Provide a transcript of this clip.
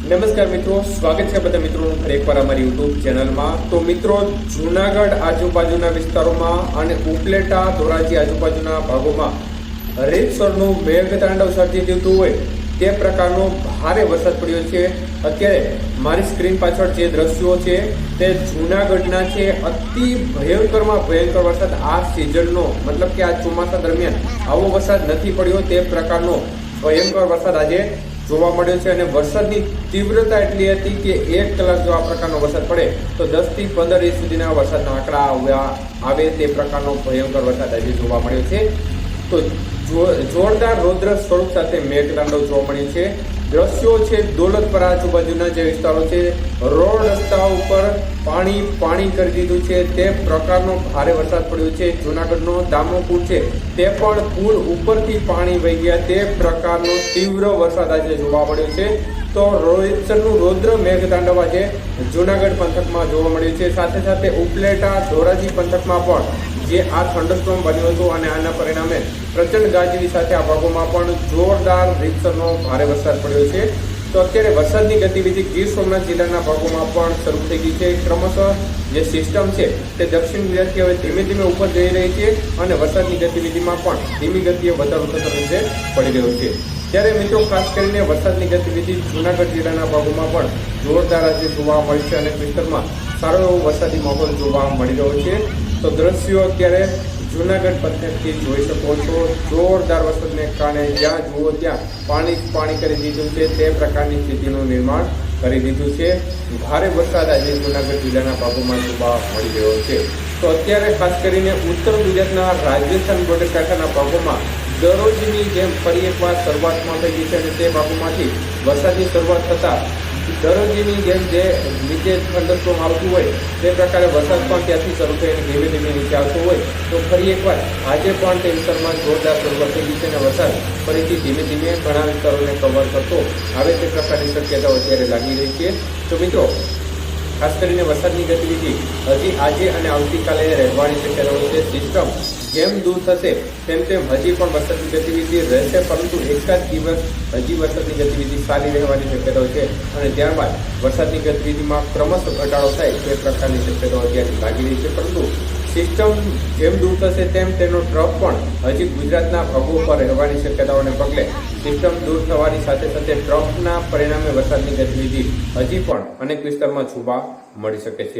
નમસ્કાર મિત્રો, સ્વાગત છે બધા મિત્રોનું ફરી એકવાર અમારી યુટ્યુબ ચેનલમાં। તો મિત્રો, જૂનાગઢ આજુબાજુના વિસ્તારોમાં અને ઉપલેટા ધોરાજી આજુબાજુના ભાગોમાં રીતસરનું મેઘતાંડવ સર્જી દીધું હોય તે પ્રકારનો ભારે વરસાદ પડ્યો છે। અત્યારે મારી સ્ક્રીન પાછળ જે દ્રશ્યો છે તે જૂનાગઢના છે। અતિ ભયંકરમાં ભયંકર વરસાદ આ સિઝનનો, મતલબ કે આ ચોમાસા દરમિયાન આવો વરસાદ નથી પડ્યો તે પ્રકારનો ભયંકર વરસાદ આજે જોવા મળ્યો છે। અને વરસાદની તીવ્રતા એટલી હતી કે 1 કલાક જો આ પ્રકારનો વરસાદ પડે તો 10 થી 15 ઇંચ સુધીના વરસાદના આંકડા આવે તે પ્રકારનો ભયંકર વરસાદ આજે જોવા મળ્યો છે। તો જોરદાર રૌદ્ર સ્વરૂપ સાથે મેઘતાંડવ જોવા મળ્યું છે। દ્રશ્યો છે દોલતપરા આજુબાજુના જે વિસ્તારો છે, રોડ રસ્તા ઉપર પાણી કરી દીધું છે તે પ્રકારનો ભારે વરસાદ પડ્યો છે। જૂનાગઢનો દામો પુલ છે તે પણ પુલ ઉપરથી પાણી વહી ગયા તે પ્રકારનો તીવ્ર વરસાદ આજે જોવા મળ્યો છે। તો રોહિતસરનું રૌદ્ર મેઘતાંડવ આજે જૂનાગઢ પંથકમાં જોવા મળ્યું છે। સાથે સાથે ઉપલેટા ધોરાજી પંથકમાં પણ જે આ થંડરસ્ટોર્મ બન્યો હતો અને આના પરિણામે પ્રચંડ ગાજવી સાથે આ ભાગોમાં પણ જોરદાર રીતસરનો ભારે વરસાદ પડ્યો છે। તો અત્યારે વરસાદની ગતિવિધિ ગીર સોમનાથ જિલ્લાના ભાગોમાં પણ શરૂ થઈ ગઈ છે। ક્રમશઃ જે સિસ્ટમ છે તે દક્ષિણ ગુજરાતથી હવે ધીમે ધીમે ઉપર જઈ રહી છે અને વરસાદની ગતિવિધિમાં પણ ધીમી ગતિએ વધારો થતો રીતે પડી રહ્યો છે। ત્યારે મિત્રો, ખાસ કરીને વરસાદની ગતિવિધિ જૂનાગઢ જિલ્લાના ભાગોમાં પણ જોરદાર આજે જોવા મળી છે અને વિસ્તારમાં સારો એવો વરસાદી માહોલ જોવા મળી રહ્યો છે। તો દ્રશ્યો અત્યારે જૂનાગઢ પંથકથી જોઈ શકો છો। જોરદાર વરસાદને કારણે જ્યાં જુઓ ત્યાં પાણી કરી દીધું છે તે પ્રકારની સ્થિતિનું નિર્માણ કરી દીધું છે। ભારે વરસાદ આજે જૂનાગઢ જિલ્લાના ભાગોમાં જોવા મળી રહ્યો છે। તો અત્યારે ખાસ કરીને ઉત્તર ગુજરાતના રાજસ્થાન બોર્ડર કાંઠાના ભાગોમાં દરરોજની જેમ ફરી એકવાર શરૂઆતમાં થઈ ગઈ છે અને તે ભાગોમાંથી વરસાદની શરૂઆત થતાં દરરોજની જેમ જે નીચે થંડરસ્ટોર્મ આવતું હોય તે પ્રકારે વરસાદ પણ ત્યાંથી શરૂ થઈને ધીમે ધીમે નીચે આવતો હોય તો ફરી એકવાર આજે પણ તે વિસ્તારમાં જોરદાર શરૂઆત થઈ ગઈ છે અને વરસાદ ફરીથી ધીમે ધીમે ઘણા વિસ્તારોને કવર કરતો આવે તે પ્રકારની શક્યતાઓ અત્યારે લાગી રહી છે। તો મિત્રો, ખાસ કરીને વરસાદની ગતિવિધિ હજી આજે અને આવતીકાલે રહેવાની શક્યતાઓ છે। સિસ્ટમ જેમ દૂર થશે તેમ હજી પણ વરસાદની ગતિવિધિ રહેશે, પરંતુ એકાદ દિવસ હજી વરસાદની ગતિવિધિ સારી રહેવાની શક્યતાઓ છે અને ત્યારબાદ વરસાદની ગતિવિધિમાં ક્રમશઃ ઘટાડો થાય તે પ્રકારની શક્યતાઓ અત્યારે લાગી રહી છે। પરંતુ સિસ્ટમ જેમ દૂર થશે તેમ તેનો ટ્રફ પણ હજી ગુજરાતના ભાગો પર રહેવાની શક્યતાઓને પગલે સિસ્ટમ દૂર થવાની સાથે સાથે ટ્રફના પરિણામે વરસાદની ગતિવિધિ હજી પણ અનેક વિસ્તારમાં જોવા મળી શકે છે।